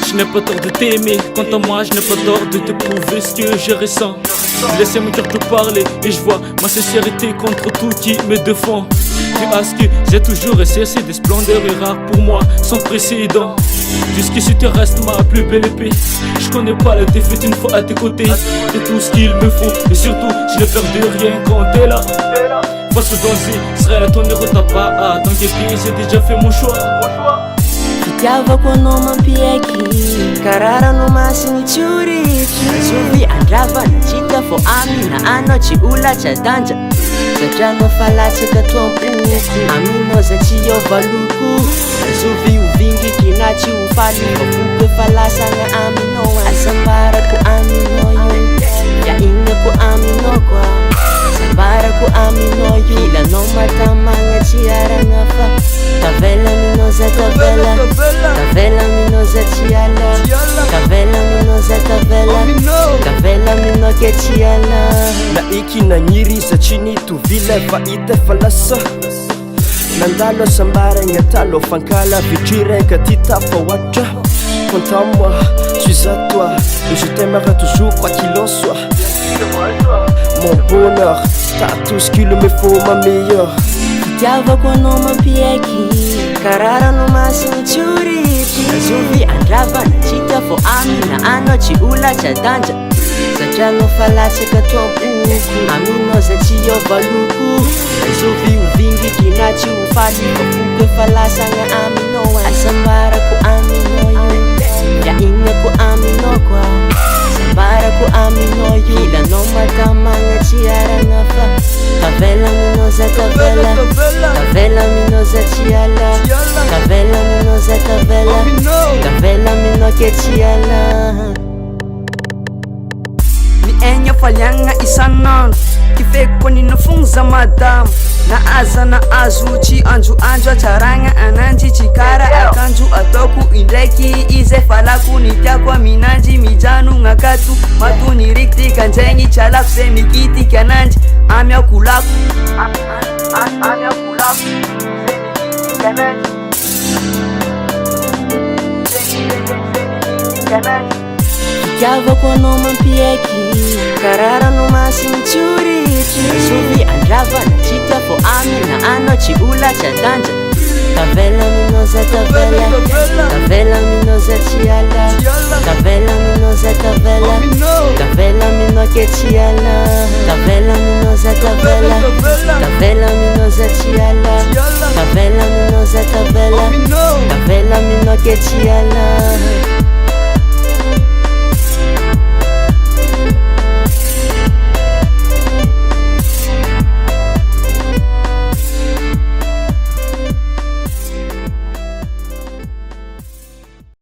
Je n'ai pas tort de t'aimer, quant à moi je n'ai pas tort de te prouver ce que je ressens. Laissez mon cœur te parler et je vois ma sincérité contre tout qui me défend. Tu as ce que j'ai toujours essayé, des splendeurs et rares pour moi, sans précédent. Jusqu'ici tu restes ma plus belle épée. Je connais pas la défaite une fois à tes côtés. C'est tout ce qu'il me faut et surtout je n'ai peur de rien quand t'es là. Face au danger, serai ton héros ta part. Dans quelques pays j'ai déjà fait mon choix. Fitiavako anao mampieky karara no masiny tsority azovy andravana tsika fô amina anao tsy ola tsy adanja satria anao fa latsaka toampoko aminao za tsy hiova loko azovy hovingitry na tsy ho faly vavoko efa lasagna aminao asambarako aminao io iainako aminao koa sambarako aminao io ilanao matamagna tsy aragna fa tavela aminao za tavela tavela aminao za tsy ala tavela aminao za tavela tavela aminao ke tsy ala na iky nagniry za tsy nitovila fa ita fa lasa nandalo asambaragna talo fankala vidriraka ty tapahoatra quant à moi je suis à toi et je t'aimerai toujours quoi qu'il en soit mon bonheur t'as tout ce qu'il me faut ma meilleure fitiavako anao mampieky karara no masiny tsority azovy andravana tsika fô amina anao tsy ola tsy adanja satria anao fa latsaka toampoko aminao za tsy hiova loko azovy hovingitry na tsy ho faly vavoko efa lasagna aminao asambarako aminao io iainako aminao koa sambarako aminao io ilanao matamagna tsy aragna fa tavela aminao za tavela tavela aminao za tsy ala tavela aminao za tavela tavela aminao ke tsy ala miaigna faliagna isan'andro tifeko nino fogna za madamo na aza na azo tsy androandro atsaragna ananjy tsy kara akanjo ataoko indraiky izy falako ny tiako aminanjy mijanogna akato matony rikitika anjaigny tsy alako zay mikitiky ananjy amiako lako amiako lako zay mikitiky ananjy fitiavako anao mampieky karara no masiny tsority azovy andravana tsika fô amina anao tsy ola tsy adanja tavela aminao za tavela tavela aminao za tsy ala tavela aminao za tavela tavela aminao ke tsy ala tavela aminao za tavela tavela aminao za tsy ala tavela aminao za tavela tavela aminao ke tsy ala